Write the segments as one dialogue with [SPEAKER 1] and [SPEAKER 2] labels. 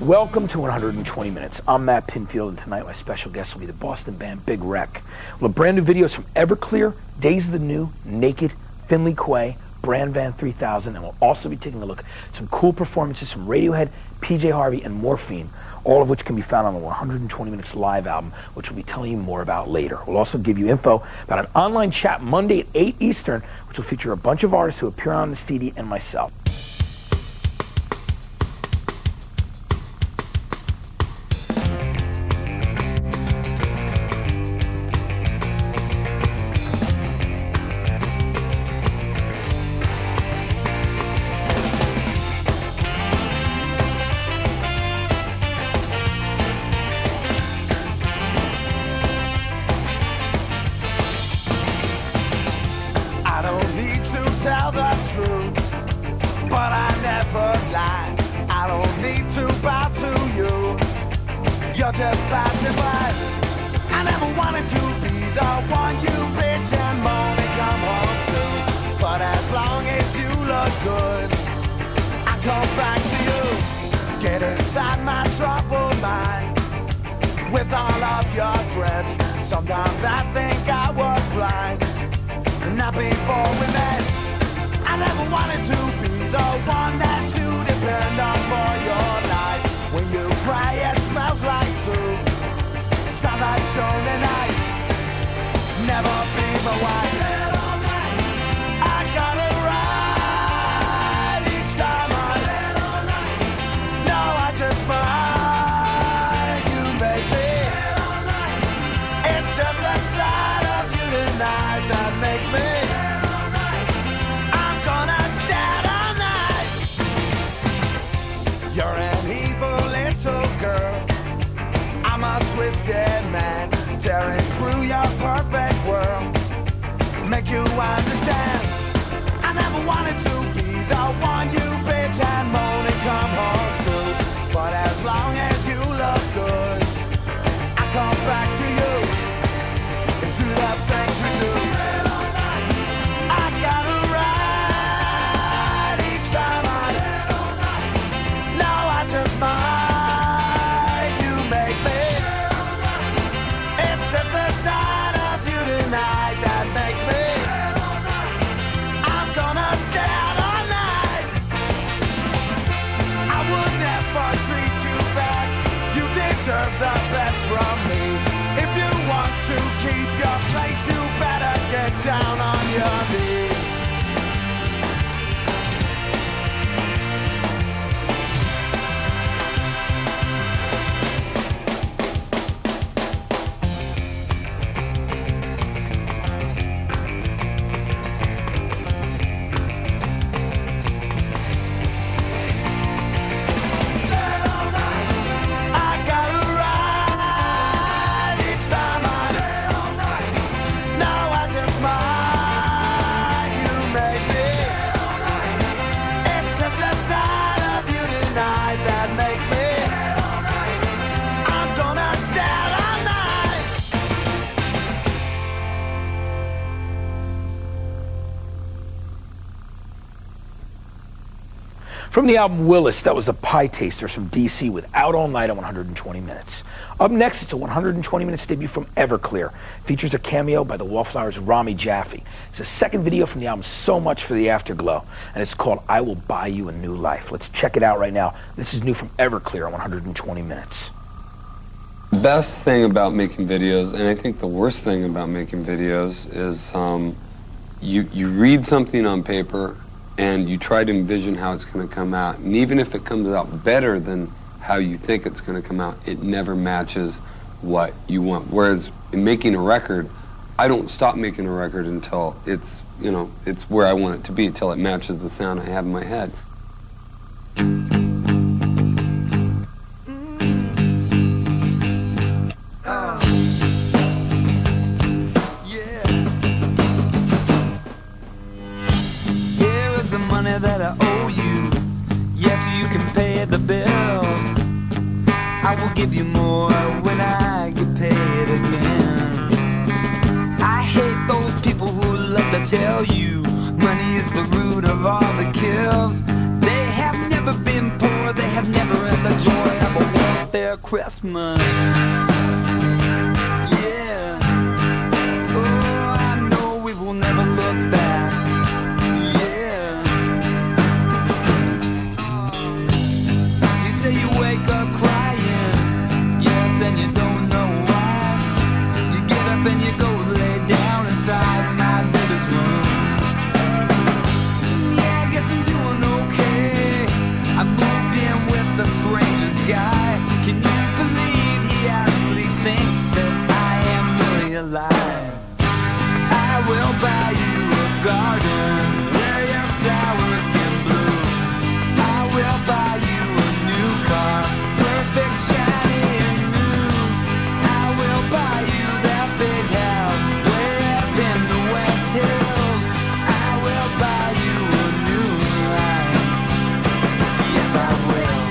[SPEAKER 1] Welcome to 120 Minutes. I'm Matt Pinfield, and tonight my special guest will be the Boston band Big Wreck. We'll have brand new videos from Everclear, Days of the New, Naked, Finley Quay, Brand Van 3000, and we'll also be taking a look at some cool performances from Radiohead, PJ Harvey, and Morphine, all of which can be found on the 120 Minutes live album, which we'll be telling you more about later. We'll also give you info about an online chat Monday at 8 Eastern, which will feature a bunch of artists who appear on the CD and myself.
[SPEAKER 2] Tell the truth, but I never lie. I don't need to bow to you. You're just passing by. I never wanted to be the one you bitch and moan and come home to. But as long as you look good, I come back to you. Get inside my troubled mind with all of your dread. Sometimes I think I was blind, not before we met. I never wanted to be the one that you depend on for your life. When you cry, it smells like soup. Sounds like Shoney night. Never be my wife. I got it right each time no, I just might. You make me. It's just the sight of you tonight that makes me. You're an evil little girl. I'm a twisted man, tearing through your perfect world. Make you understand. I never wanted to be the one you bitch and moan and come home to. But as long as you look good, I come back to you. And to the things we do. I got it right each time just might. You make me. It's just the sight of you tonight that makes me. I'm gonna stay out all night. I would never treat you bad. You deserve the best from me. If you want to keep your place, you better get down on your knees.
[SPEAKER 1] From the album Willis, that was the Pie Tasters from DC with Out All Night on 120 Minutes. Up next, it's a 120 Minutes debut from Everclear. Features a cameo by the Wallflowers' Rami Jaffe. It's the second video from the album So Much for the Afterglow, and it's called I Will Buy You a New Life. Let's check it out right now. This is new from Everclear on 120 Minutes.
[SPEAKER 3] The best thing about making videos, and I think the worst thing about making videos, is you read something on paper and you try to envision how it's going to come out. And even if it comes out better than how you think it's going to come out, it never matches what you want. Whereas in making a record, I don't stop making a record until it's, you know, it's where I want it to be, until it matches the sound I have in my head.
[SPEAKER 2] That I owe you, yes, you can pay the bills. I will give you more when I get paid again. I hate those people who love to tell you money is the root of all the kills. They have never been poor, they have never had the joy of a much. Yeah. Oh, I know we will never look back. Yeah. You say you wake up crying. Yes, and you don't know why. You get up and you go lay down inside my living room. Yeah, I guess I'm doing okay. I moved in with the strangest guy. Can you believe he actually thinks that I am really alive? I will buy you a garden where your flowers can bloom. I will buy you a new car, perfect, shiny and new. I will buy you that big house way up in the West Hills. I will buy you a new life. Yes, I will.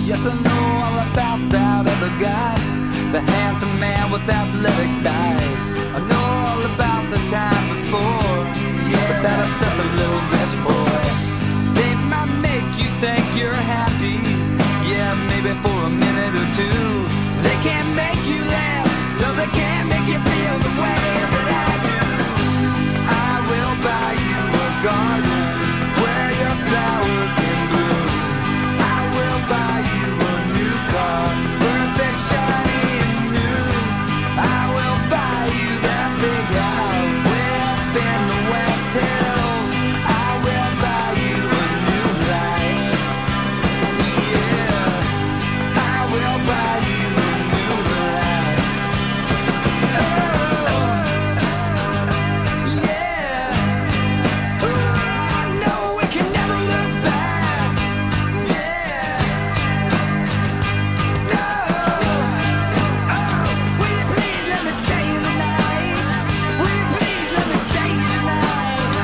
[SPEAKER 2] Yes, I know all about that other guy, the handsome man with athletic thighs. I know all about the time before, yeah, but that upset the little bitch boy. They might make you think you're happy, yeah, maybe for a minute or two. They can't make you laugh, no, they can't make you feel the way that I do. I will buy you a garden where your flowers can bloom. I will buy you a new car, perfect, shiny and new. I will buy you that big house way up in the West Hills. I will buy you a new life. Yeah, I will buy you a new life. Oh, yeah. I know we can never look back. Yeah. No. Oh, will you please let me stay the night? Will you please let me stay tonight?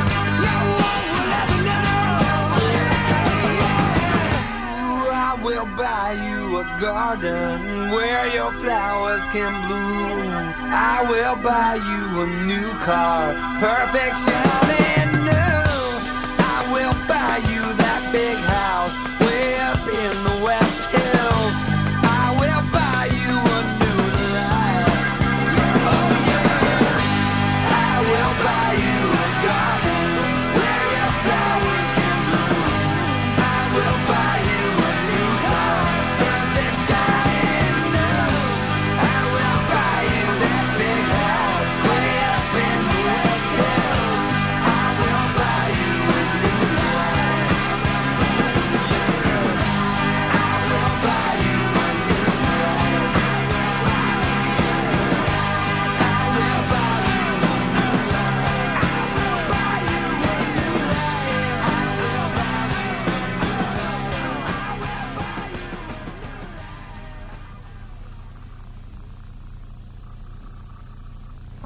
[SPEAKER 2] No one will ever know. Yeah. I will buy you a garden where your flowers can bloom. I will buy you a new car, perfect, shiny and new. I will buy you that big house way up in the West Hills. I will buy you a new life. Oh yeah. I will buy you a garden where your flowers can bloom. I will buy you a new car, perfect, shiny and new. I will buy you that big house way up in the West Hills. I will buy you a new life. I will buy you a new life. I will buy you a new life. I will buy you a new life. I will buy you.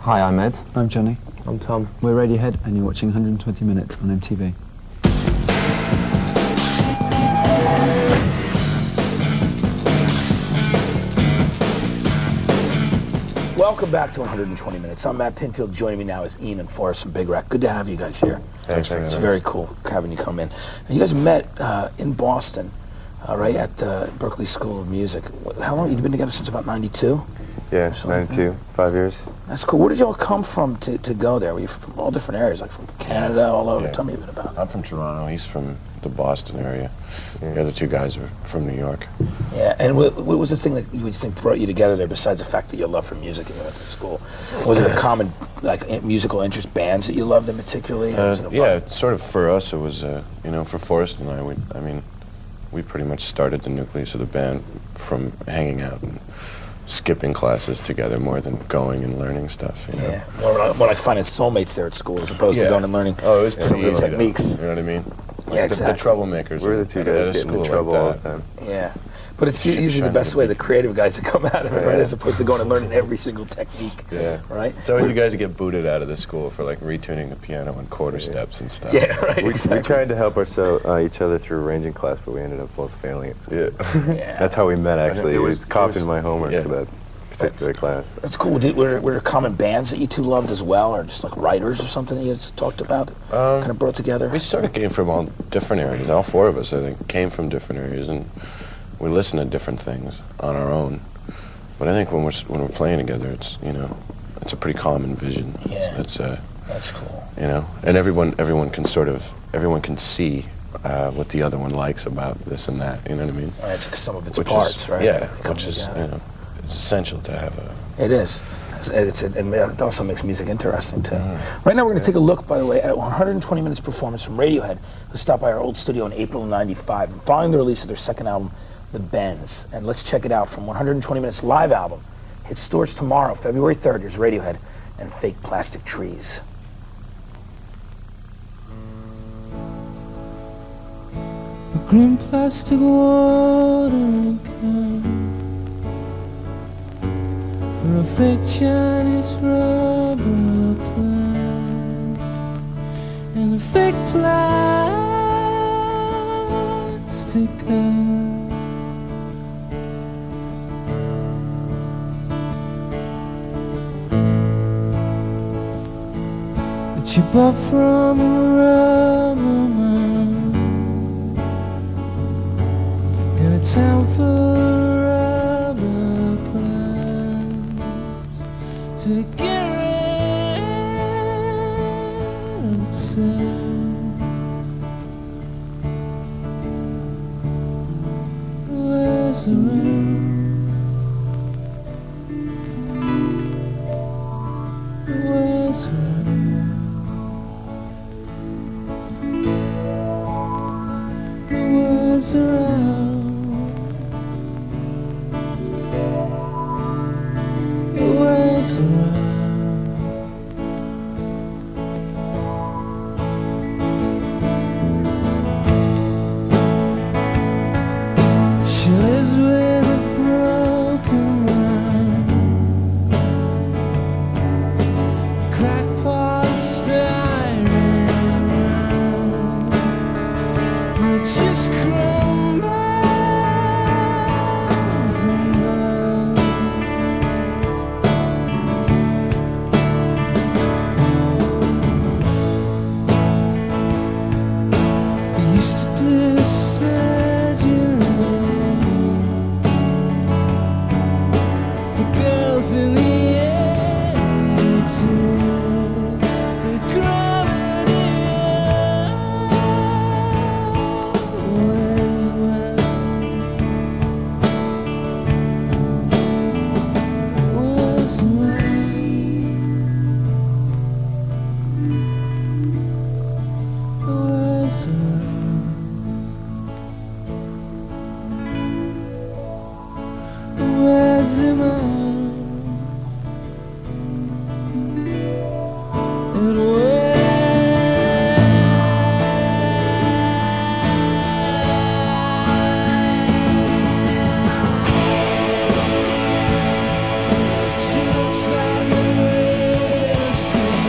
[SPEAKER 4] Hi, I'm Ed.
[SPEAKER 5] I'm Johnny.
[SPEAKER 4] I'm Tom.
[SPEAKER 5] We're Radiohead, and you're watching 120 Minutes on MTV.
[SPEAKER 1] Welcome back to 120 Minutes. I'm Matt Pinfield. Joining me now is Ian and Forrest from Big Rack. Good to have you guys here.
[SPEAKER 3] Thanks for having
[SPEAKER 1] It's
[SPEAKER 3] us.
[SPEAKER 1] very cool having you come in. And you guys met in Boston, right at Berkeley School of Music. How long? You've been together since about 92?
[SPEAKER 6] Yeah,
[SPEAKER 1] Something like
[SPEAKER 6] 92, 5 years.
[SPEAKER 1] That's cool. Where did y'all come from to go there? Were you from all different areas, like from Canada, all over?
[SPEAKER 6] Yeah.
[SPEAKER 1] Tell me a bit about it.
[SPEAKER 6] I'm from Toronto. He's from the Boston area. The other two guys are from New York.
[SPEAKER 1] Yeah, and what was the thing that you think brought you together there, besides the fact that you love for music and you went to school? Was it a common, like, musical interest, bands that you loved in particularly? Or was it a
[SPEAKER 6] Yeah, sort of for us it was, you know, for Forrest and I mean, we pretty much started the nucleus of the band from hanging out and skipping classes together more than going and learning stuff, you know?
[SPEAKER 1] Yeah, well, when I find it's soulmates there at school as opposed to
[SPEAKER 6] Yeah.
[SPEAKER 1] going and learning
[SPEAKER 6] Oh, it was
[SPEAKER 1] some
[SPEAKER 6] pretty
[SPEAKER 1] of the
[SPEAKER 6] easy, though.
[SPEAKER 1] techniques.
[SPEAKER 6] You know what I mean? Like
[SPEAKER 1] Yeah,
[SPEAKER 6] the
[SPEAKER 1] exactly.
[SPEAKER 6] troublemakers.
[SPEAKER 4] We're the two
[SPEAKER 6] at a
[SPEAKER 4] guys getting
[SPEAKER 6] school
[SPEAKER 4] in
[SPEAKER 6] like
[SPEAKER 4] trouble all
[SPEAKER 6] that.
[SPEAKER 4] the time.
[SPEAKER 1] Yeah, but it's usually the best way, the creative guys to come out of it, right, as opposed to going and learning every single technique.
[SPEAKER 6] Yeah.
[SPEAKER 1] Right?
[SPEAKER 6] So you guys get booted out of the school for like retuning the piano and quarter steps and stuff.
[SPEAKER 1] Yeah, right,
[SPEAKER 4] We
[SPEAKER 1] exactly.
[SPEAKER 4] tried to help each other through arranging class, but we ended up both failing it.
[SPEAKER 6] Yeah.
[SPEAKER 1] Yeah.
[SPEAKER 4] That's how we met, actually.
[SPEAKER 6] It
[SPEAKER 4] He
[SPEAKER 6] was-
[SPEAKER 4] was copying
[SPEAKER 6] it was-
[SPEAKER 4] my homework
[SPEAKER 6] yeah.
[SPEAKER 4] for that
[SPEAKER 6] particular class.
[SPEAKER 1] That's cool. Were there common bands that you two loved as well, or just like writers or something that you just talked about, kind of brought together?
[SPEAKER 6] We sort of came from all different areas. All four of us, I think, came from different areas, and we listen to different things on our own. But I think when we're playing together, it's, you know, it's a pretty common vision.
[SPEAKER 1] Yeah.
[SPEAKER 6] That's
[SPEAKER 1] cool.
[SPEAKER 6] You know, and everyone can see what the other one likes about this and that. You know what I mean?
[SPEAKER 1] Right, it's some of its parts, right?
[SPEAKER 6] Yeah, which is, you know, it's essential to have a.
[SPEAKER 1] It is. It also makes music interesting too. Right now we're going to take a look, by the way, at 120 minutes performance from Radiohead, who stopped by our old studio in April of '95, following the release of their second album, The Bends. And let's check it out from 120 Minutes live album. Hits stores tomorrow, February 3rd. Here's Radiohead and Fake Plastic Trees.
[SPEAKER 7] A green plastic watering can for a fake Chinese rubber plant and a fake plastic can. That you bought from a rubber man in a town full of rubber plants to get rid of itself. Where's the rain? Where's the rain? Where's the rain? Where's the rain? She lives with a broken mind, crackpot styrene, it just crumbles and burns. I used to do surgery for girls in the 80s. The gravity always went. Always went. Always went. Where's the man? And she looks like the radio scene.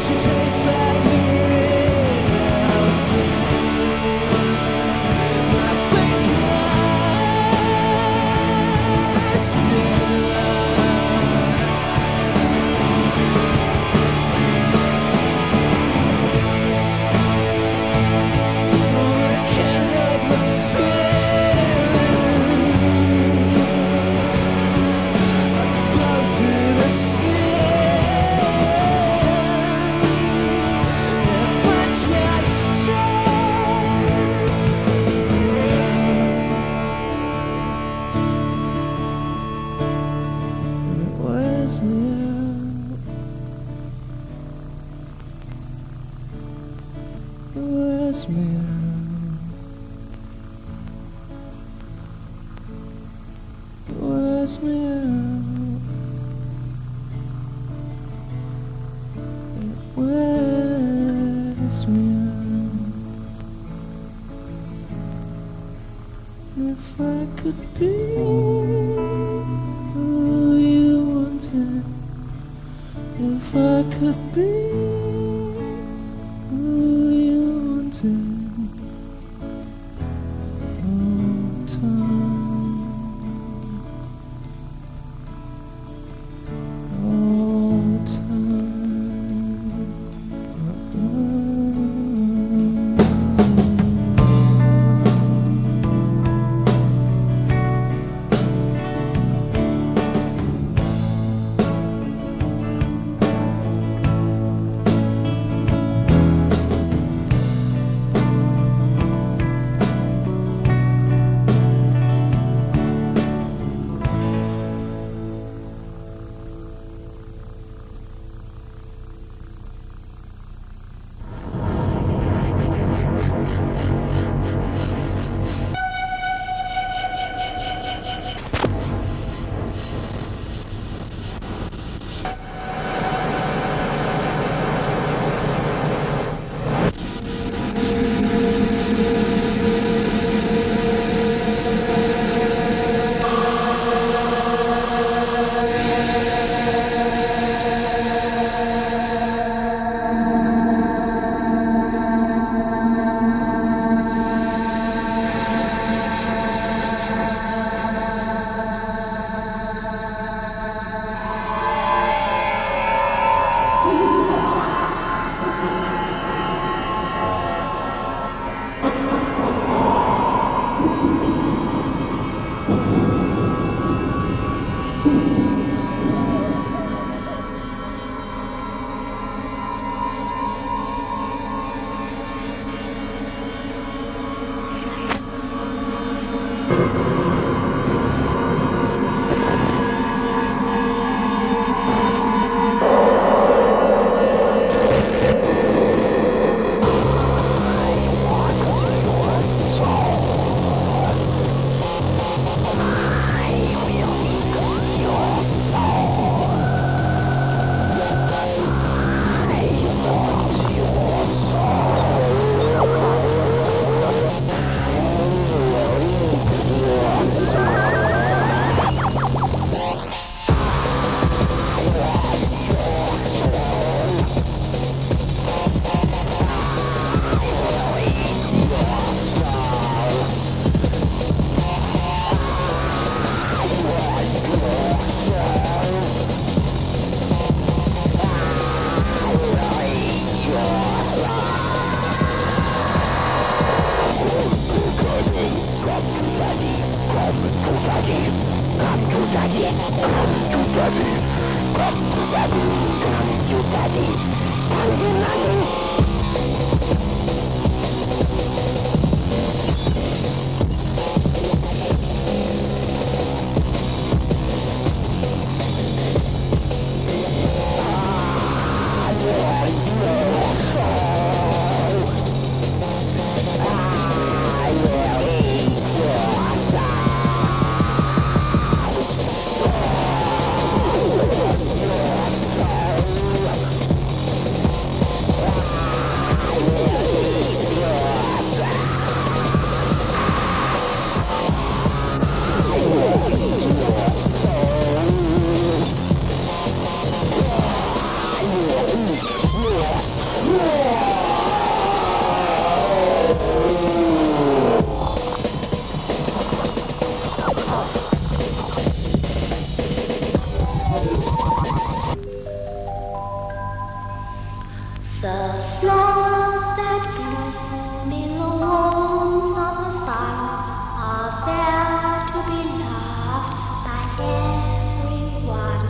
[SPEAKER 7] She tastes like the radio scene. My fake Where's me out? Where's me out? Where's me out? Where's me out? If I could be who you wanted, if I could be who you wanted all the time.
[SPEAKER 8] The flowers that bloom in the warmth of the sun are there to be loved by everyone.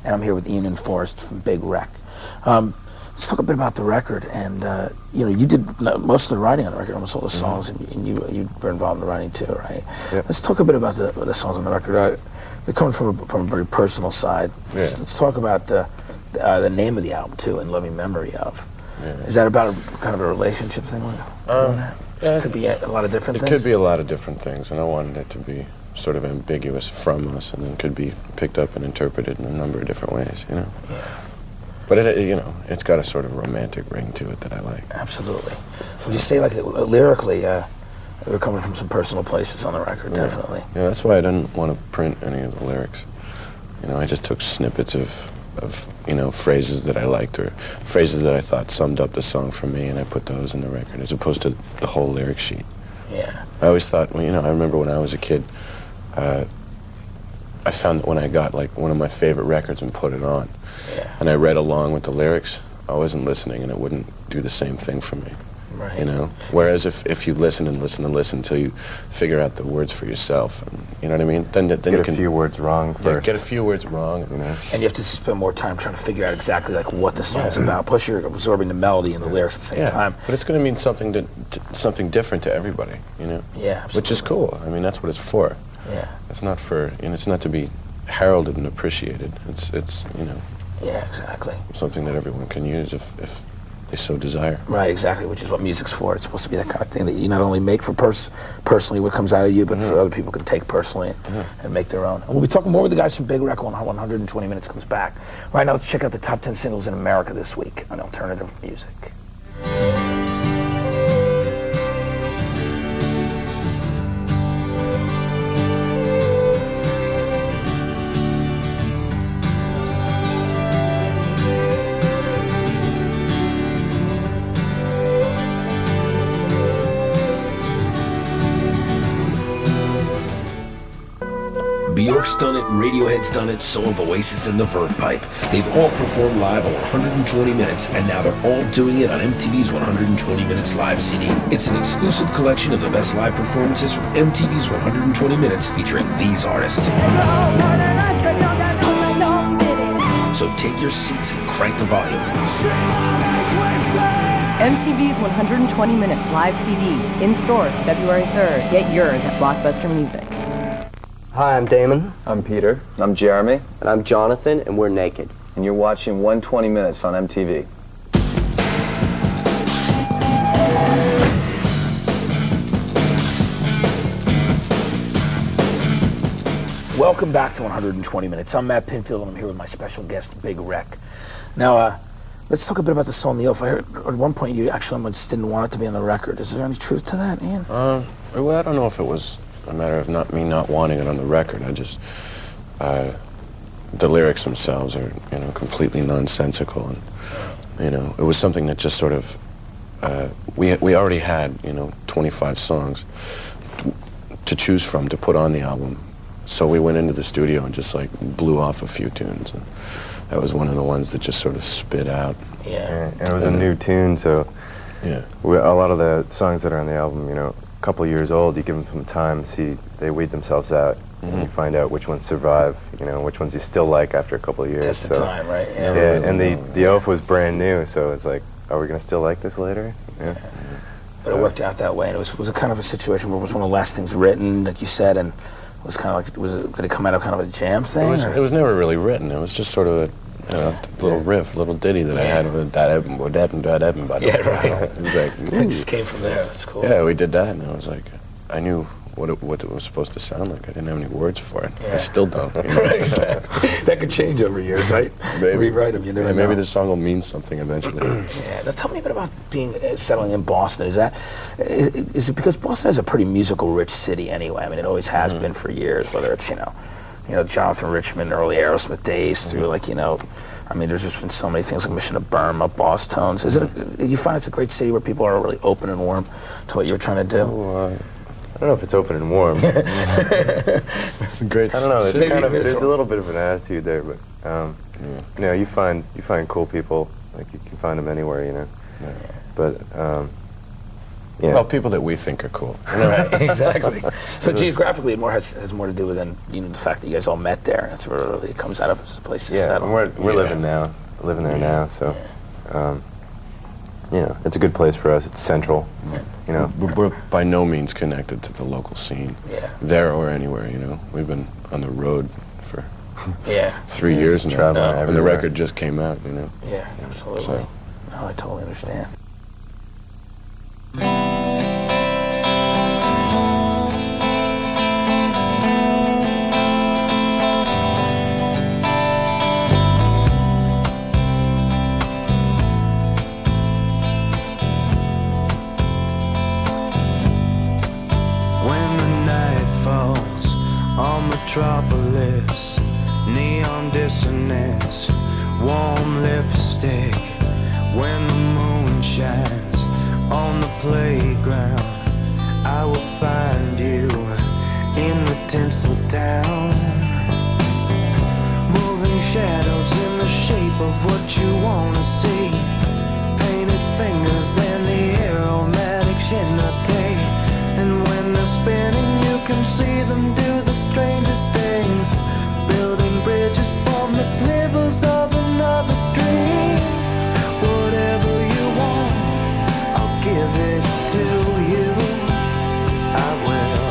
[SPEAKER 1] And I'm here with Ian and Forrest from Big Wreck. Let's talk a bit about the record. And you know, you did most of the writing on the record, almost all the songs, and you were involved in the writing too, right?
[SPEAKER 6] Yep.
[SPEAKER 1] Let's talk a bit about the songs on the record. They're coming from a very personal side.
[SPEAKER 6] Yeah.
[SPEAKER 1] Let's talk about the name of the album too, "In Loving Memory Of."
[SPEAKER 6] Yeah.
[SPEAKER 1] Is that about kind of a relationship thing?
[SPEAKER 6] Yeah,
[SPEAKER 1] It could be a lot of different
[SPEAKER 6] it
[SPEAKER 1] things.
[SPEAKER 6] could be a lot of different things, and I wanted it to be sort of ambiguous from us, and then could be picked up and interpreted in a number of different ways, you know.
[SPEAKER 1] Yeah.
[SPEAKER 6] But it, you know, it's got a sort of romantic ring to it that I like.
[SPEAKER 1] Absolutely. Would you say, like, lyrically, we're coming from some personal places on the record, definitely.
[SPEAKER 6] Yeah, that's why I didn't want to print any of the lyrics. You know, I just took snippets of you know, phrases that I liked or phrases that I thought summed up the song for me, and I put those in the record as opposed to the whole lyric sheet.
[SPEAKER 1] Yeah.
[SPEAKER 6] I always thought, well, you know, I remember when I was a kid, I found that when I got like one of my favorite records and put it on, and I read along with the lyrics, I wasn't listening and it wouldn't do the same thing for me. you know. Whereas if you listen and listen and listen until you figure out the words for yourself, and, you know what I mean? Then
[SPEAKER 4] Get
[SPEAKER 6] you
[SPEAKER 4] a
[SPEAKER 6] can
[SPEAKER 4] few words wrong first.
[SPEAKER 6] get a few words wrong, you know.
[SPEAKER 1] And you have to spend more time trying to figure out exactly like what the song's about. Plus, you're absorbing the melody and the lyrics at the same time.
[SPEAKER 6] But it's going to mean something something different to everybody, you know.
[SPEAKER 1] Yeah, absolutely.
[SPEAKER 6] Which is cool. I mean, that's what it's for.
[SPEAKER 1] Yeah.
[SPEAKER 6] It's not for, you know, it's not to be heralded and appreciated. It's you know.
[SPEAKER 1] Yeah, exactly.
[SPEAKER 6] Something that everyone can use if they so desire.
[SPEAKER 1] Right, exactly, which is what music's for. It's supposed to be that kind of thing that you not only make for personally what comes out of you, but for other people can take personally and make their own. And we'll be talking more with the guys from Big Wreck when 120 Minutes comes back. Right now, let's check out the top 10 singles in America this week on alternative music.
[SPEAKER 9] Bjork's done it, Radiohead's done it, so have Oasis and the Verve Pipe. They've all performed live over 120 minutes, and now they're all doing it on MTV's 120 Minutes Live CD. It's an exclusive collection of the best live performances from MTV's 120 Minutes featuring these artists. So take your seats and crank the volume.
[SPEAKER 10] MTV's 120 Minutes Live CD, in stores February 3rd. Get yours at Blockbuster Music.
[SPEAKER 11] Hi, I'm Damon.
[SPEAKER 12] I'm Peter. I'm Jeremy.
[SPEAKER 11] And I'm Jonathan, and we're naked.
[SPEAKER 12] And you're watching 120 Minutes on MTV.
[SPEAKER 1] Welcome back to 120 Minutes. I'm Matt Pinfield, and I'm here with my special guest, Big Wreck. Now, let's talk a bit about the song The Oath. I heard at one point you actually almost didn't want it to be on the record. Is there any truth to that, Ian?
[SPEAKER 6] Well, I don't know if it was a matter of me not wanting it on the record. I just, the lyrics themselves are, you know, completely nonsensical, and, you know, it was something that just sort of, we already had, you know, 25 songs to choose from to put on the album, so we went into the studio and just like blew off a few tunes, and that was one of the ones that just sort of spit out.
[SPEAKER 1] Yeah.
[SPEAKER 4] And it was a new tune, so
[SPEAKER 6] yeah,
[SPEAKER 4] a lot of the songs that are on the album, you know, couple years old, you give them some time, they weed themselves out, and you find out which ones survive, you know, which ones you still like after a couple of years.
[SPEAKER 1] Test the time, right? Yeah.
[SPEAKER 4] And the Oath was brand new, so it's like, are we gonna still like this later? Yeah.
[SPEAKER 1] But it worked out that way, and it was a kind of a situation where it was one of the last things written, like you said, and it was kind of like, did it come out of kind of a jam thing?
[SPEAKER 6] It was never really written. It was just sort of a, you know, little riff, little ditty that I had of that happened.
[SPEAKER 1] Yeah, right.
[SPEAKER 6] It was like,
[SPEAKER 1] it just came from there. That's cool.
[SPEAKER 6] Yeah, we did that, and I was like, I knew what it was supposed to sound like. I didn't have any words for it.
[SPEAKER 1] Yeah.
[SPEAKER 6] I still don't. You know?
[SPEAKER 1] Right, exactly. That could change over years, right?
[SPEAKER 6] Maybe.
[SPEAKER 1] Rewrite them, you never know.
[SPEAKER 6] Maybe the song will mean something eventually.
[SPEAKER 1] Yeah. Now tell me a bit about settling in Boston. Is it because Boston is a pretty musical-rich city anyway? I mean, it always has been for years. Whether it's you know Jonathan Richman, early Aerosmith days, through like I mean, there's just been so many things like Mission to Burma, Boss Tones. You find it's a great city where people are really open and warm to what you're trying to do?
[SPEAKER 4] Oh, I don't know if it's open and warm.
[SPEAKER 6] Great.
[SPEAKER 4] I don't know. There's a little bit of an attitude there, but you know, you find cool people. Like you can find them anywhere, you know.
[SPEAKER 6] Yeah.
[SPEAKER 4] But
[SPEAKER 6] yeah. Well, people that we think are cool.
[SPEAKER 1] Right, exactly. So geographically, it has more to do with the fact that you guys all met there. That's where really it comes out of as a place to settle.
[SPEAKER 4] Yeah, we're living there now. So, you know, it's a good place for us. It's central.
[SPEAKER 1] Yeah.
[SPEAKER 4] You know,
[SPEAKER 6] we're by no means connected to the local scene.
[SPEAKER 1] Yeah.
[SPEAKER 6] There or anywhere, you know. We've been on the road for 3 years now,
[SPEAKER 4] traveling
[SPEAKER 6] and the record just came out, you know.
[SPEAKER 1] Yeah, absolutely.
[SPEAKER 6] So.
[SPEAKER 1] No, I totally understand.
[SPEAKER 2] Metropolis, neon dissonance, warm lipstick. When the moon shines on the playground, I will find you in the tinsel town, moving shadows in the shape of what you want to see, painted fingers in the air. can see them do the strangest things, building bridges from the slivers of another's dream. Whatever you want, I'll give it to you. I will.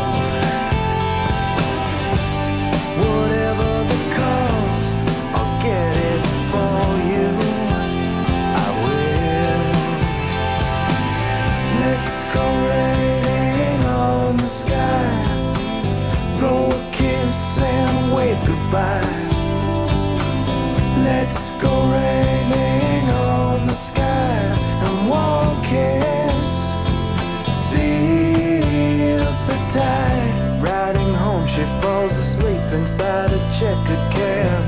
[SPEAKER 2] Whatever the cost, I'll get it for you. I will. Let's go raining on the sky, throw a kiss and wave goodbye. Let's go raining on the sky, and one kiss seals the tide. Riding home, she falls asleep inside a checkered cab.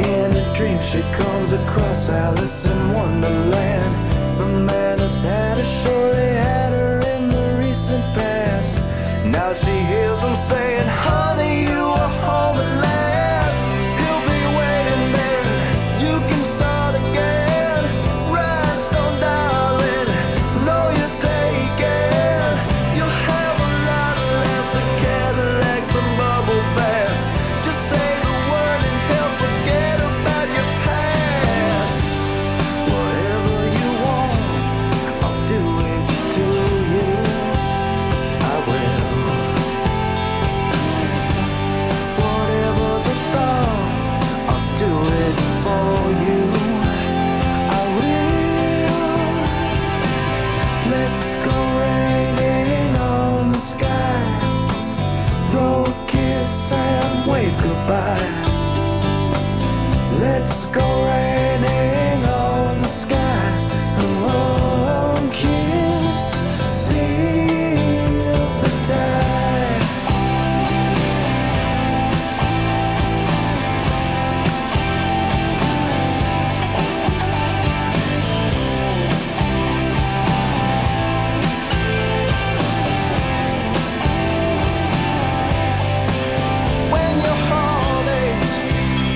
[SPEAKER 2] In a dream, she comes across Alice in Wonderland. The man who's had her surely had her in the recent past. Now she hears him saying, honey, you are home at last. He'll be waiting there, you can start again. Rhinestone darling, know you're taken. You'll have a lot of laughs and Cadillacs and bubble baths. Just say the word and he'll forget about your past. Whatever you want, I'll do it to you. I will. Whatever the thought, I'll do it for you. I will. Let's go raining on the sky, throw a kiss and wave goodbye. Let's go raining on the sky, and one kiss seals the tide. When your heart aches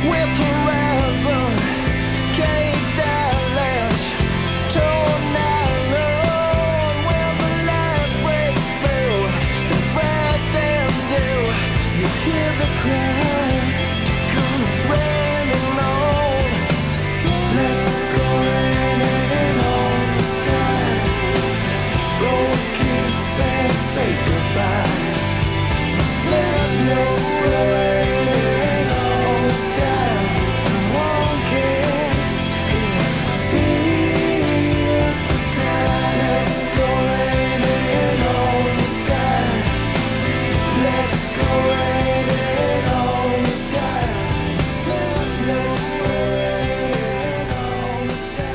[SPEAKER 2] with horizon, Cape Dallas, tornado, where the light breaks through and bright and dew, you hear the cry to come raining on the sky. Let's go raining on the sky, blow a kiss and say goodbye. Let's go raining on the sky, and one kiss seals the tide. Let's go raining on the sky. Let's go raining on the sky. Let's go raining on the sky.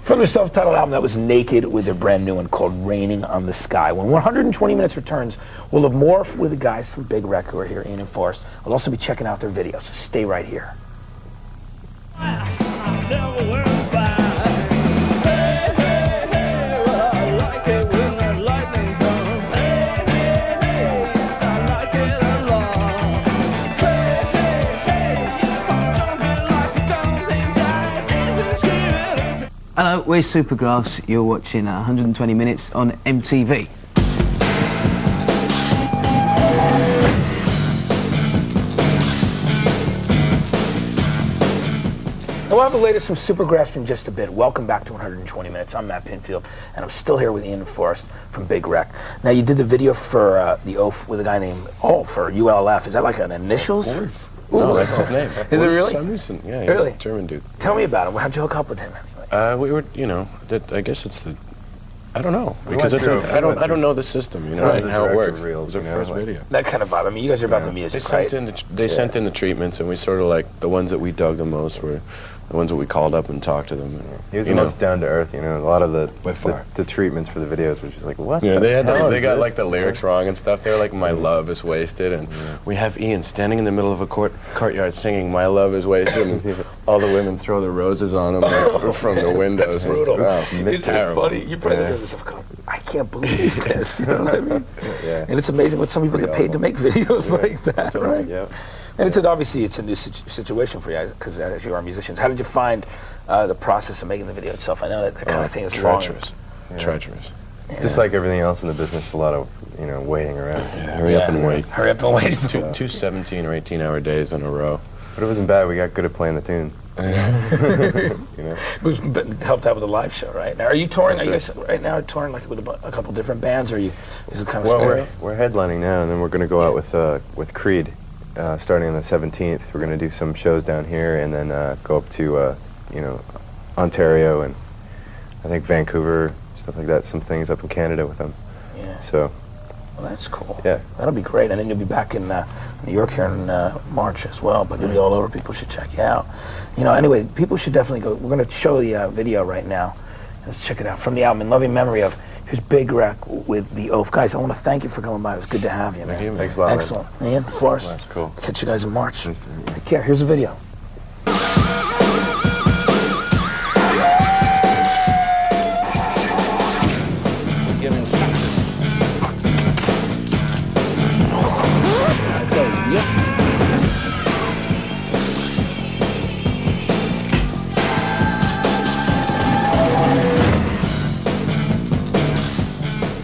[SPEAKER 1] From their self-titled album, that was Naked, with their brand new one called Raining on the Sky. When 120 Minutes returns, we'll have more with the guys from Big Wreck who are here, Ian and Forrest. I'll also be checking out their videos, so stay right here.
[SPEAKER 13] Hello, we're Supergrass. You're watching 120 Minutes on MTV.
[SPEAKER 1] We'll have the latest from Supergrass in just a bit. Welcome back to 120 Minutes. I'm Matt Pinfield, and I'm still here with Ian and Forrest from Big Wreck. Now, you did the video for the Oaf with a guy named for ULF. Is that like an initials?
[SPEAKER 6] Ooh, no, that's his name.
[SPEAKER 1] Is it really?
[SPEAKER 6] Samuelson. Yeah, he's
[SPEAKER 1] really?
[SPEAKER 6] a German dude.
[SPEAKER 1] Tell me about him. How'd you hook up with him anyway?
[SPEAKER 6] We were, I guess it's the, I don't know, because I don't know the system, and how it works. It was our first video.
[SPEAKER 1] That kind of vibe. I mean, you guys are about the music, right?
[SPEAKER 6] They sent in the treatments, and we sort of like, the ones that we dug the most were the ones that we called up and talked to them.
[SPEAKER 4] He was the most down to earth, A lot of the treatments for the videos were just like, what?
[SPEAKER 6] Yeah, they got like the lyrics wrong and stuff. They were like, "My love is wasted," and we have Ian standing in the middle of a courtyard singing "My love is wasted," and all the women throw the roses on him from the windows.
[SPEAKER 1] That's brutal.
[SPEAKER 6] It's terrible.
[SPEAKER 1] Funny. You probably heard this. I can't believe this. You know what I mean? Yeah. And it's amazing what some people get paid to make videos like that, right? Yeah. And it's obviously it's a new situation for you guys because as you are musicians. How did you find the process of making the video itself? I know that kind of thing is long.
[SPEAKER 6] treacherous.
[SPEAKER 4] Just like everything else in the business, a lot of, you know, waiting around.
[SPEAKER 6] Yeah, hurry up and wait.
[SPEAKER 1] Hurry up and wait.
[SPEAKER 6] Two 17 or 18-hour days in a row.
[SPEAKER 4] But it wasn't bad. We got good at playing the tune. You know,
[SPEAKER 1] We've helped out with the live show, right? Now, are you touring?
[SPEAKER 4] That's
[SPEAKER 1] Are you guys right now touring like with a couple different bands, or are you? Is it kind of
[SPEAKER 4] well,
[SPEAKER 1] stereo?
[SPEAKER 4] we're headlining now, and then we're going to go out with Creed, starting on the 17th. We're going to do some shows down here, and then go up to you know, Ontario and I think Vancouver, stuff like that. Some things up in Canada with them.
[SPEAKER 1] Yeah.
[SPEAKER 4] So.
[SPEAKER 1] Well, that's cool.
[SPEAKER 4] Yeah.
[SPEAKER 1] That'll be great. And then you'll be back in New York here in March as well. But you'll be all over. People should check you out. You know, anyway, people should definitely go. We're going to show the video right now. Let's check it out. From the album, In Loving Memory of, here's Big Wreck with the Oath. Guys, I want to thank you for coming by. It was good to have you, man.
[SPEAKER 4] Thank you. Thanks a lot.
[SPEAKER 1] Excellent. Ian, Forrest.
[SPEAKER 4] That's cool.
[SPEAKER 1] Catch you guys in March.
[SPEAKER 4] Nice to meet you.
[SPEAKER 1] Take care. Here's the video.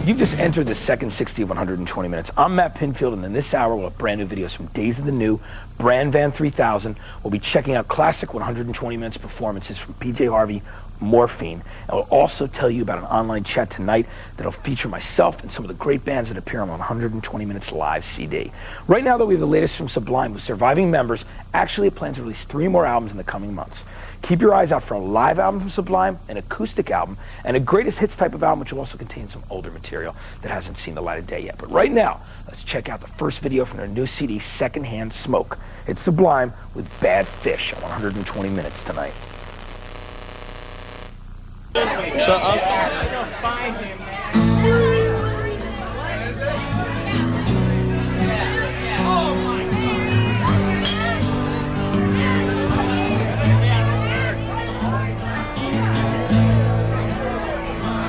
[SPEAKER 1] You've just entered the second 60 of 120 minutes. I'm Matt Pinfield, and in this hour we'll have brand new videos from Days of the New, Brand Van 3000. We'll be checking out classic 120 minutes performances from PJ Harvey, Morphine. And we'll also tell you about an online chat tonight that'll feature myself and some of the great bands that appear on 120 Minutes Live CD. Right now, though, we have the latest from Sublime, whose surviving members actually have planned to release 3 more albums in the coming months. Keep your eyes out for a live album from Sublime, an acoustic album, and a greatest hits type of album, which will also contain some older material that hasn't seen the light of day yet. But right now, let's check out the first video from their new CD, Secondhand Smoke. It's Sublime with Bad Fish on 120 Minutes tonight.
[SPEAKER 7] Shut up. Find him,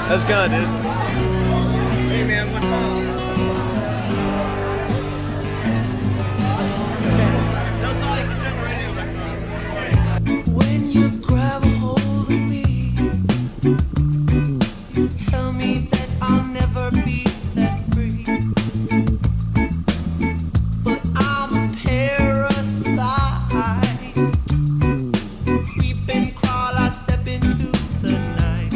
[SPEAKER 14] Let's go, dude. Hey, man, what's up? Tell Toddy to turn the radio back on.
[SPEAKER 7] When you grab a hold of me, you tell me that I'll never be set free. But I'm a parasite. Creep and crawl, I step into the night.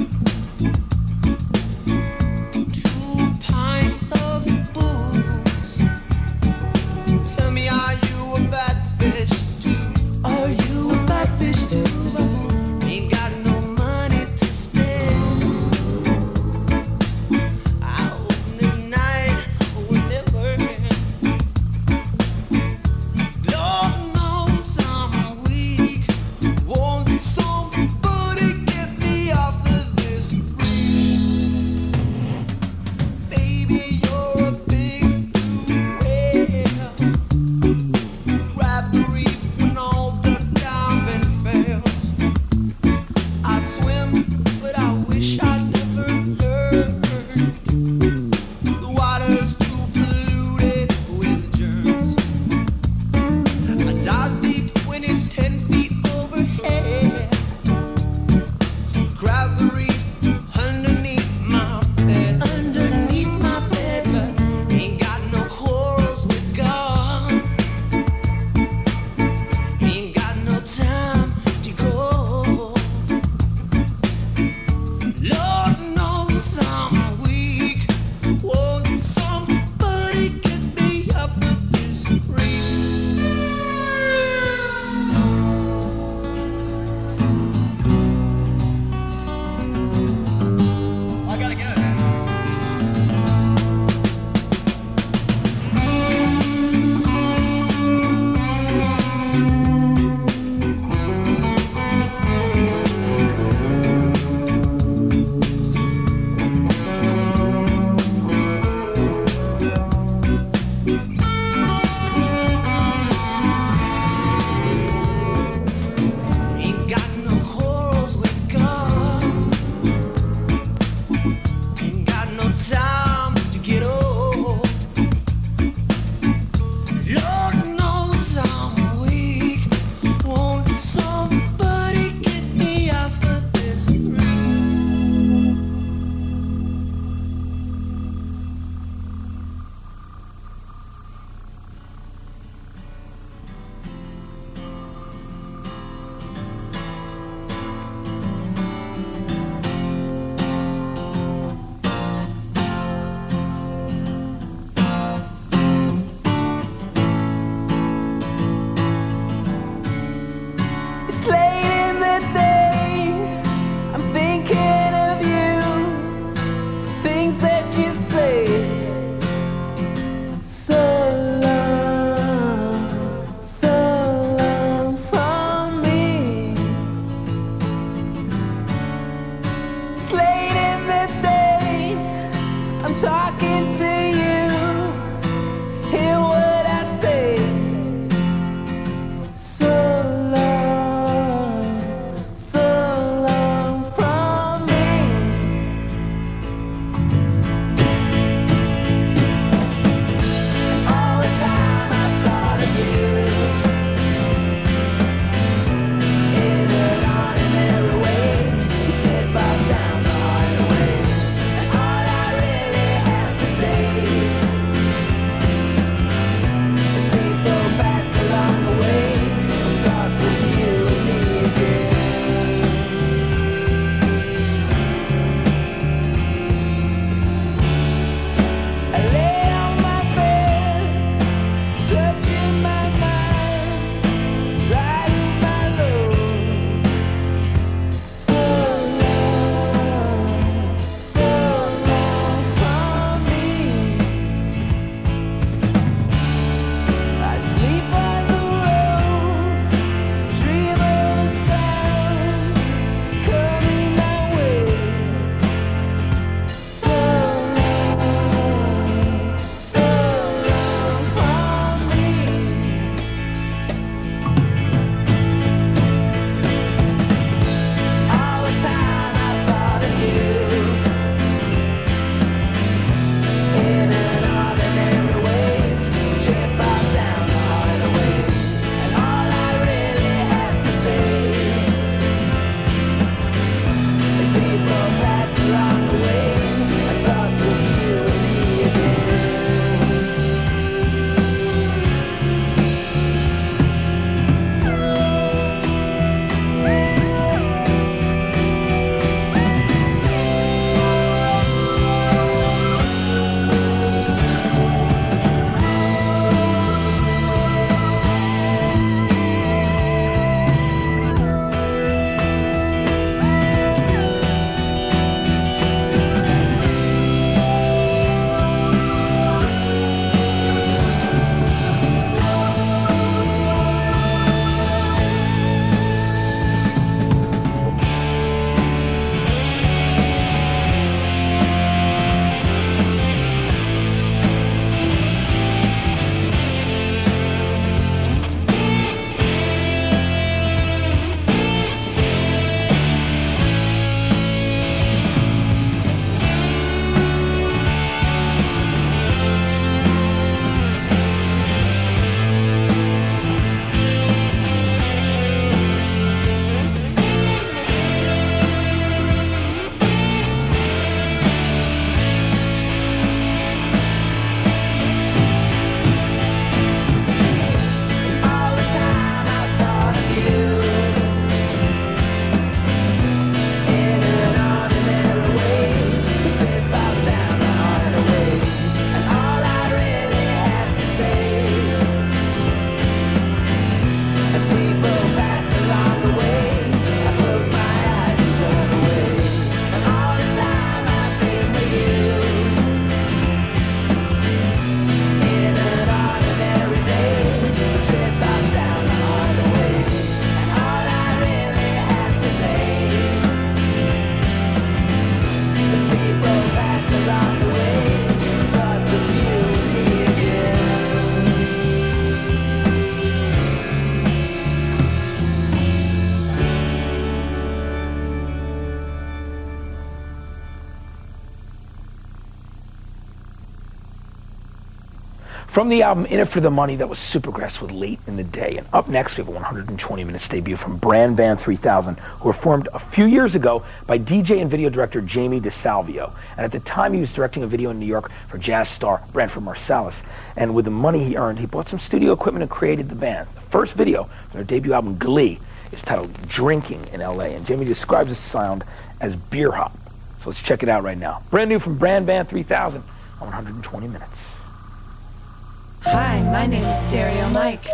[SPEAKER 1] From the album In It For The Money, that was Supergrass with Late in the Day. And up next, we have a 120 minutes debut from Brand Van 3000, who were formed a few years ago by DJ and video director Jamie DeSalvio. And at the time, he was directing a video in New York for jazz star Branford Marsalis. And with the money he earned, he bought some studio equipment and created the band. The first video from their debut album, Glee, is titled Drinking in L.A. And Jamie describes the sound as beer hop. So let's check it out right now. Brand new from Brand Van 3000 on 120 minutes.
[SPEAKER 15] Hi, my name is Stereo Mike.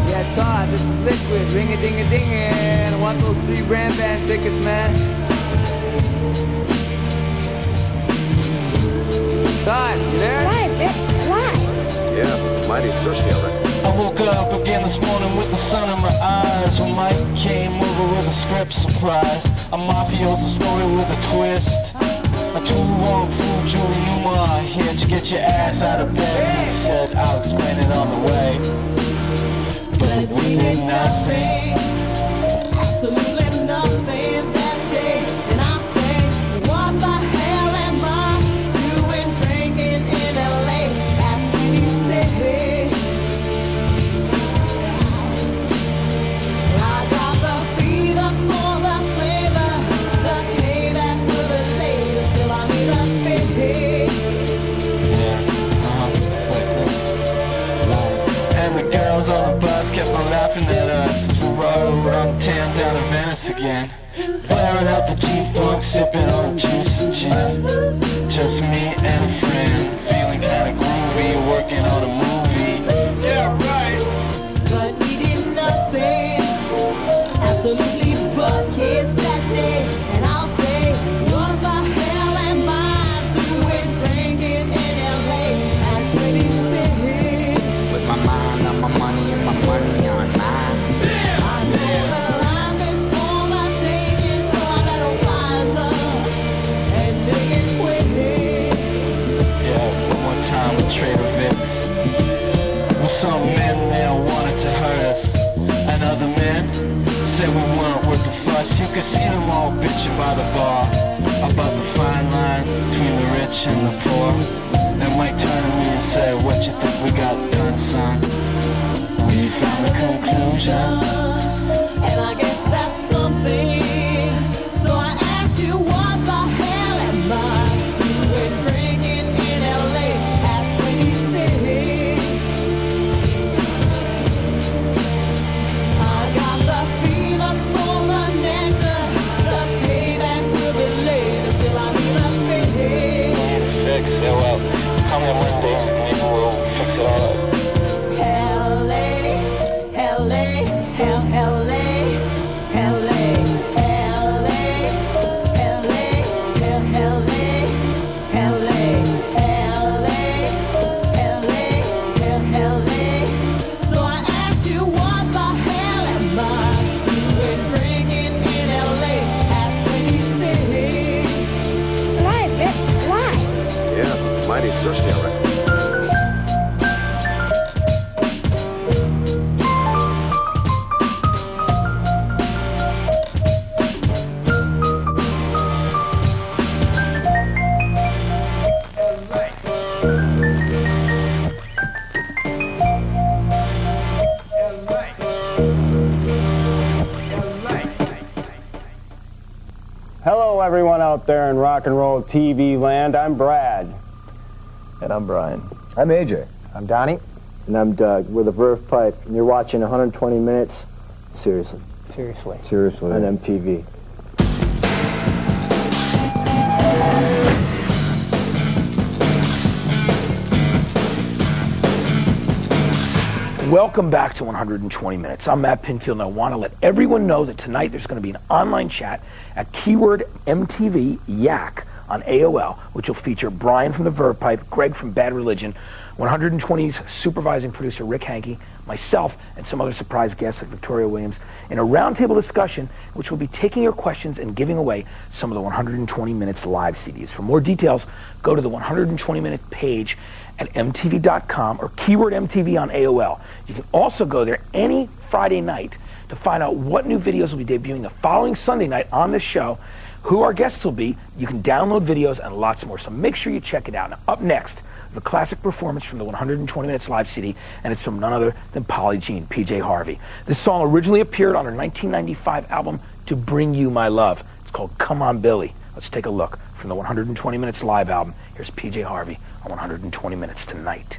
[SPEAKER 16] Yeah, Todd, this is Liquid, ring-a-ding-a-ding-a. I want those 3 Brand Van tickets, man. Todd, you there?
[SPEAKER 6] Yeah, mighty thirsty already.
[SPEAKER 17] I woke up again this morning with the sun in my eyes when Mike came over with a script surprise. A mafioso story with a twist. A too-long fool, Julie Newmar, here to get your ass out of bed. He said, I'll explain it on the way. But we did nothing.
[SPEAKER 2] Absolutely nothing that day. And I say, what the hell am I doing drinking in LA at 26? I got the fever for the flavor, the payback will be later, still I need a fit.
[SPEAKER 17] And the girls on the bus kept on laughing at us. We rode around town down to Venice again, blaring out the G-Funk, sipping on juice and gin. Just me and a friend, feeling kinda groovy, working on a movie. Yeah, right.
[SPEAKER 2] But we did nothing, absolutely but kids that day. And I'll say, what the hell am I doing drinking in LA at 26?
[SPEAKER 18] With my mind on my money and my money on mine.
[SPEAKER 2] I know the life is for the taking, so I better rise up and take it quick.
[SPEAKER 17] Yeah, one more time with Trader Vic's. With some men there wanted to hurt us, and other men said we weren't worth the fuss. You could see them all bitching by the bar about the fine line between the rich and the poor. And Mike turned to me and said, what you think we got done, son? We found a conclusion.
[SPEAKER 2] And I guess that's something. So I asked you, what the hell am I doing drinking in LA at 26? I got the fever for the nectar, the payback will be later, still I need a fit.
[SPEAKER 17] Fix it, well, call me on Monday, maybe we'll fix it all up.
[SPEAKER 6] Yeah, mighty thirsty already.
[SPEAKER 19] Hello, everyone out there in rock and roll TV land. I'm Brad.
[SPEAKER 12] And I'm Brian. I'm AJ.
[SPEAKER 11] I'm Donnie. And I'm Doug. We're the Verve Pipe, and you're watching 120 Minutes. Seriously.
[SPEAKER 6] Seriously.
[SPEAKER 11] On MTV.
[SPEAKER 1] Welcome back to 120 Minutes. I'm Matt Pinfield, and I want to let everyone know that tonight there's going to be an online chat at keyword MTV Yak on AOL, which will feature Brian from the Verve Pipe, Greg from Bad Religion, 120's supervising producer Rick Hankey, myself, and some other surprise guests like Victoria Williams, in a roundtable discussion which will be taking your questions and giving away some of the 120 Minutes live CDs. For more details, go to the 120 Minute page at MTV.com or keyword MTV on AOL. You can also go there any Friday night to find out what new videos will be debuting the following Sunday night on this show, who our guests will be. You can download videos and lots more, so make sure you check it out. Now, up next, the classic performance from the 120 Minutes Live CD, and it's from none other than Polly Jean, PJ Harvey. This song originally appeared on her 1995 album, To Bring You My Love. It's called Come On Billy. Let's take a look from the 120 Minutes Live album. Here's PJ Harvey on 120 Minutes Tonight.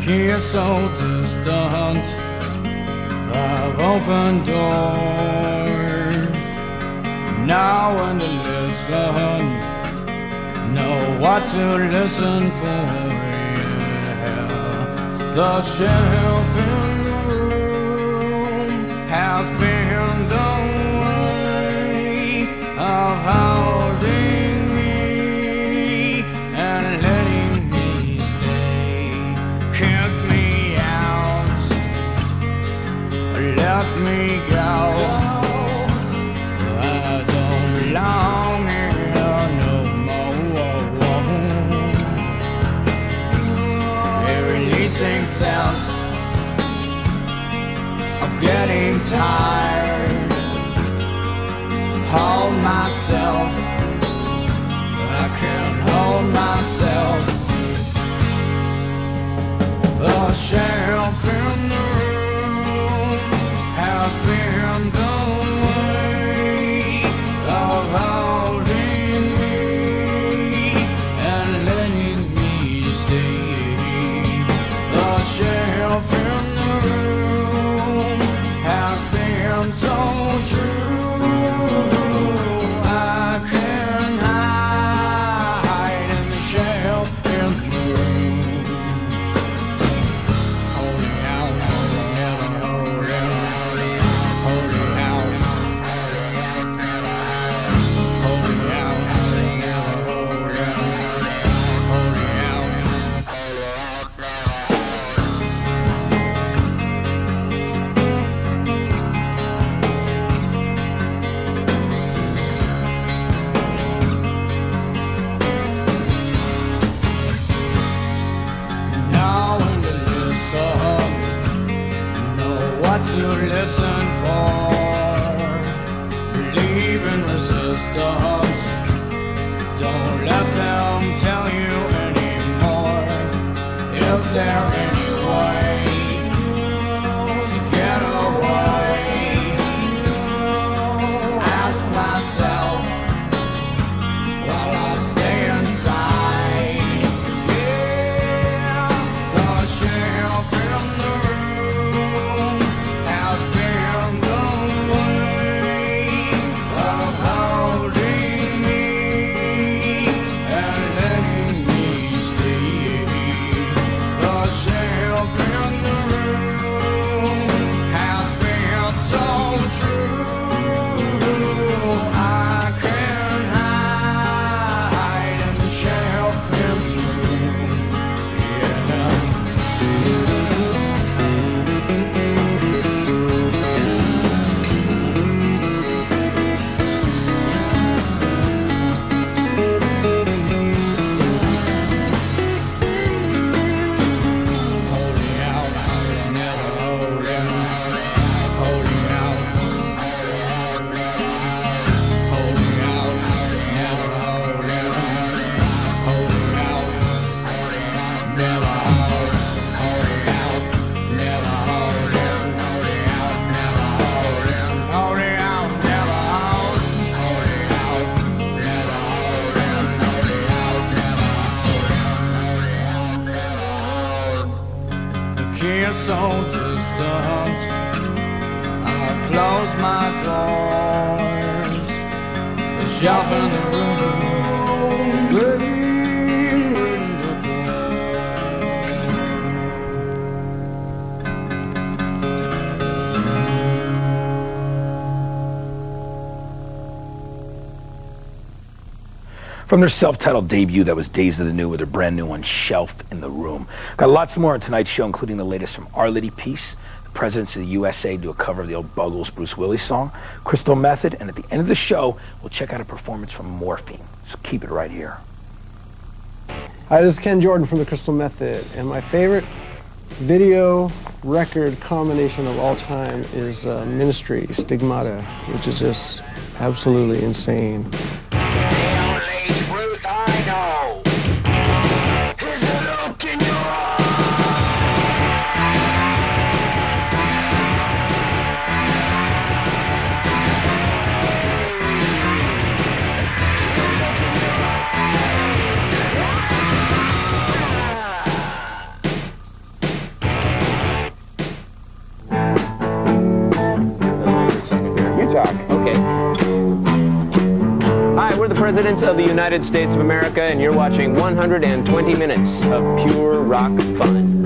[SPEAKER 17] Here so distant, I've opened doors. Now when to listen, know what to listen for. Yeah. The shelf in the room has been the way of holding me and letting me stay. Kick me out, let me go. I don't belong here no more. They're releasing sounds of getting tired.
[SPEAKER 2] just a hunch. Don't let them tell you anymore. Is there any way to get away? Ask myself while I stay inside. Yeah, the shelf in the room has been the way of holding me and letting me stay. The shelf in the room has been so true. I can't hide in the shelf in the room. Kiss so distant, I close my doors. The shelf in the room is waiting to
[SPEAKER 1] From their self-titled debut, that was Days of the New, with their brand new one, Shelf in the Room. Got lots more on tonight's show, including the latest from Our Lady Peace, the Presidents of the USA do a cover of the old Buggles Bruce Willis song, Crystal Method, and at the end of the show, we'll check out a performance from Morphine. So keep it right here.
[SPEAKER 20] Hi, this is Ken Jordan from the Crystal Method, and my favorite video record combination of all time is Ministry, Stigmata, which is just absolutely insane.
[SPEAKER 16] Okay. Hi, we're the Presidents of the United States of America, and you're watching 120 minutes of pure rock fun.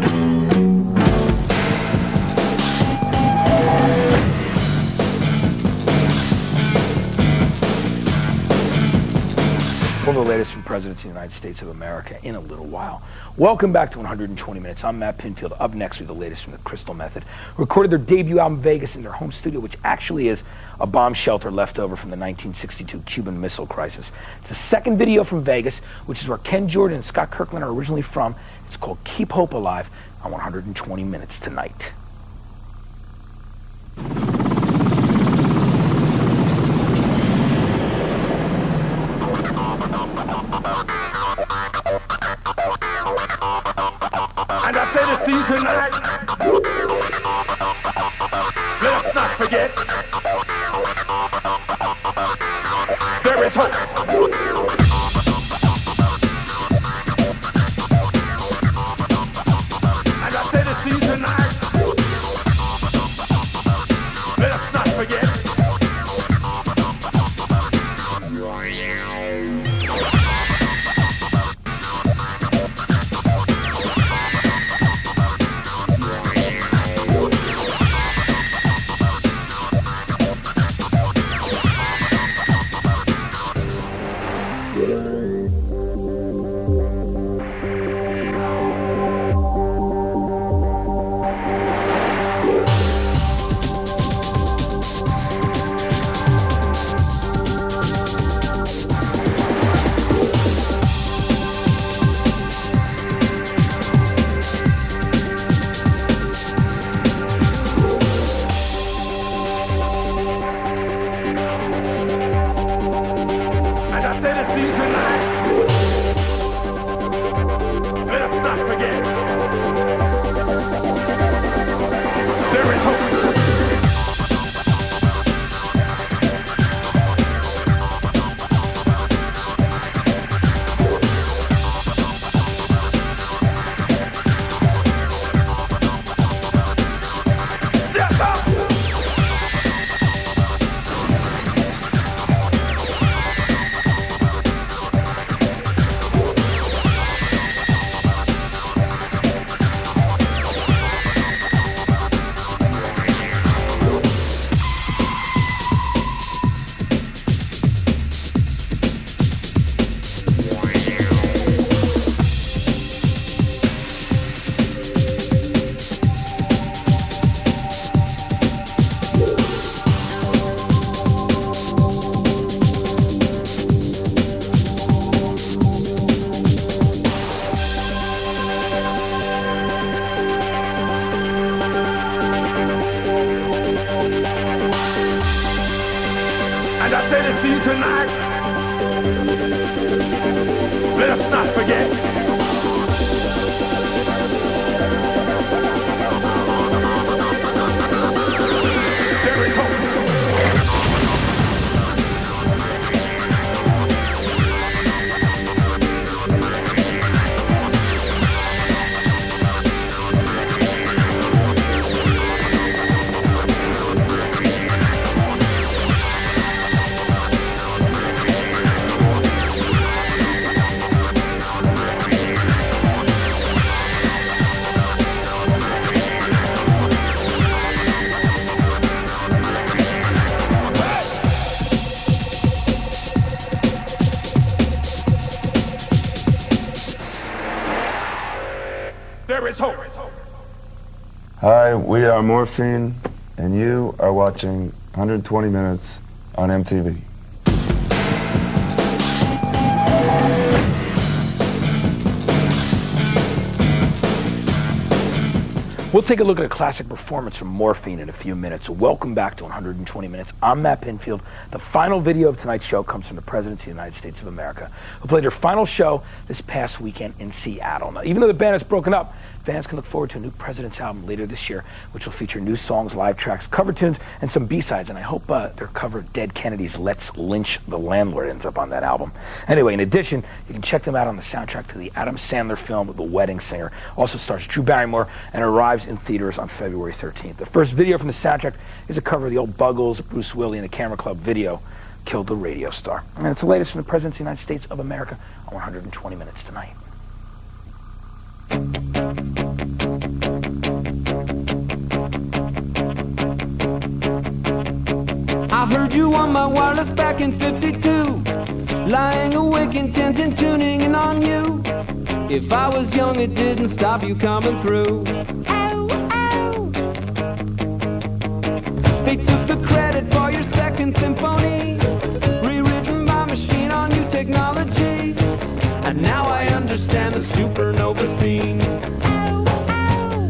[SPEAKER 1] Well, the latest from Presidents of the United States of America in a little while. Welcome back to 120 Minutes. I'm Matt Pinfield. Up next with the latest from the Crystal Method. Recorded their debut album, Vegas, in their home studio, which actually is a bomb shelter left over from the 1962 Cuban Missile Crisis. It's the second video from Vegas, which is where Ken Jordan and Scott Kirkland are originally from. It's called Keep Hope Alive on 120 Minutes tonight.
[SPEAKER 2] And I say this to you tonight. Let us not forget. There is hope. And I say this to you tonight. Let us not forget.
[SPEAKER 21] I say this to you tonight? Let us not forget. There is hope. There is hope.
[SPEAKER 22] Hi, we are Morphine, and you are watching 120 Minutes on MTV.
[SPEAKER 1] We'll take a look at a classic performance from Morphine in a few minutes. So welcome back to 120 Minutes. I'm Matt Pinfield. The final video of tonight's show comes from the President of the United States of America, who played their final show this past weekend in Seattle. Now, even though the band has broken up, fans can look forward to a new President's album later this year, which will feature new songs, live tracks, cover tunes, and some B-sides. And I hope their cover of Dead Kennedy's Let's Lynch the Landlord ends up on that album. Anyway, in addition, you can check them out on the soundtrack to the Adam Sandler film The Wedding Singer. Also stars Drew Barrymore and arrives in theaters on February 13th. The first video from the soundtrack is a cover of the old Buggles, Bruce Willie, and the Camera Club video, Killed the Radio Star. And it's the latest from the President of the United States of America on 120 Minutes tonight.
[SPEAKER 16] I heard you on my wireless back in 52, lying awake intent and tuning in on you. If I was young, it didn't stop you coming through. Ow, ow. They took the credit for your second symphony, rewritten by machine on new technology. And now I understand the supernova scene. Ow, ow.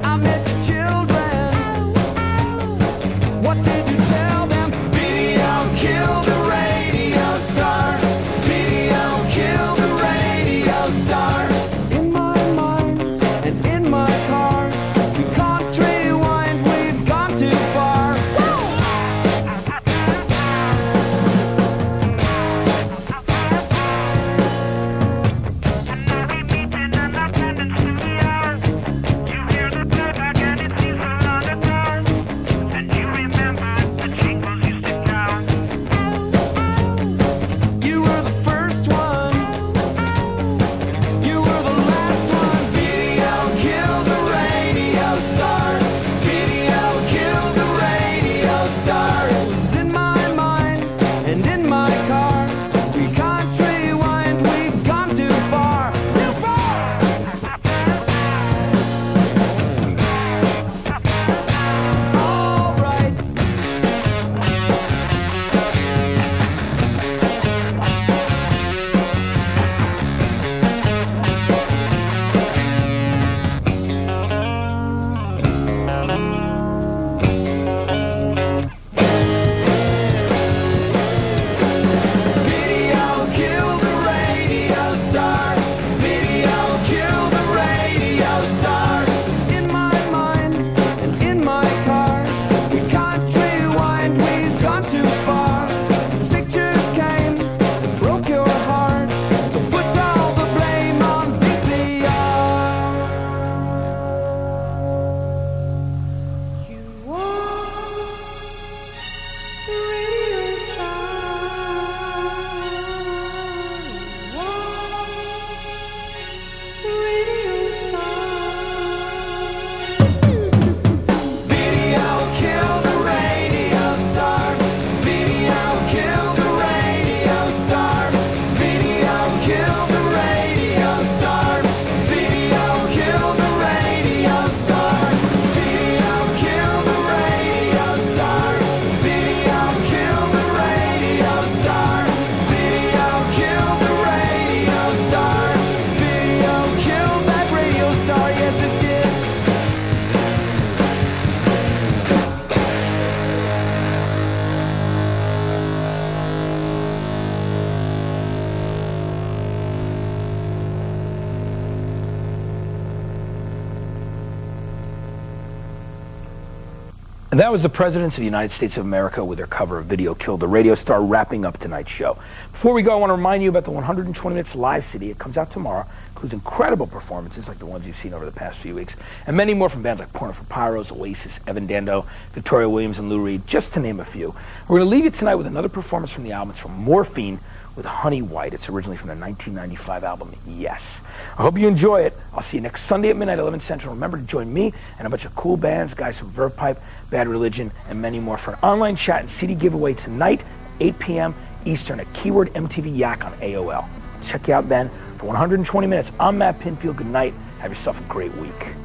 [SPEAKER 16] I met your children. Ow, ow. What did you tell them? Video killed the radio star. Video killed the radio star. In my mind and in my car, we can't rewind, we've gone too far.
[SPEAKER 1] And that was the Presidents of the United States of America with their cover of Video Killed the Radio Star, wrapping up tonight's show. Before we go, I want to remind you about the 120 Minutes live CD. It comes out tomorrow. Includes incredible performances like the ones you've seen over the past few weeks, and many more from bands like Porno for Pyros, Oasis, Evan Dando, Victoria Williams, and Lou Reed, just to name a few. We're going to leave you tonight with another performance from the album. It's from Morphine with Honey White. It's originally from the 1995 album, Yes. I hope you enjoy it. I'll see you next Sunday at midnight, 11 Central. Remember to join me and a bunch of cool bands, guys from Verve Pipe, Bad Religion, and many more for an online chat and CD giveaway tonight, 8 p.m. Eastern at keyword MTV Yak on AOL. Check you out then. For 120 minutes, I'm Matt Pinfield. Good night. Have yourself a great week.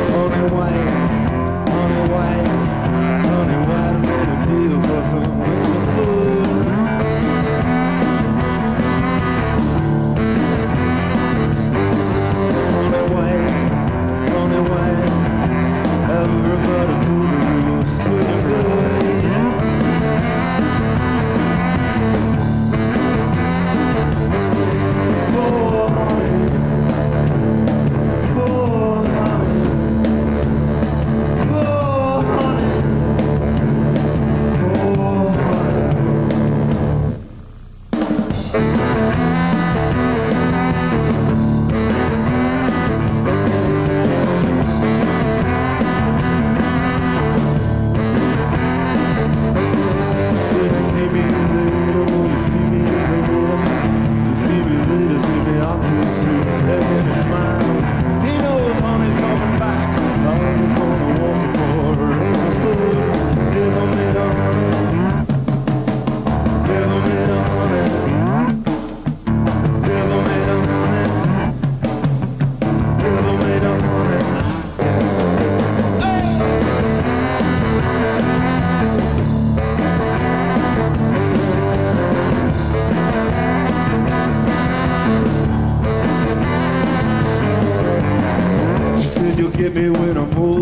[SPEAKER 2] Honey white, honey white, honey white, I'm gonna feel for some food. Honey white, everybody told me you were sweet and good. Oh, honey, oh, honey, oh, honey, oh, get me when I'm old.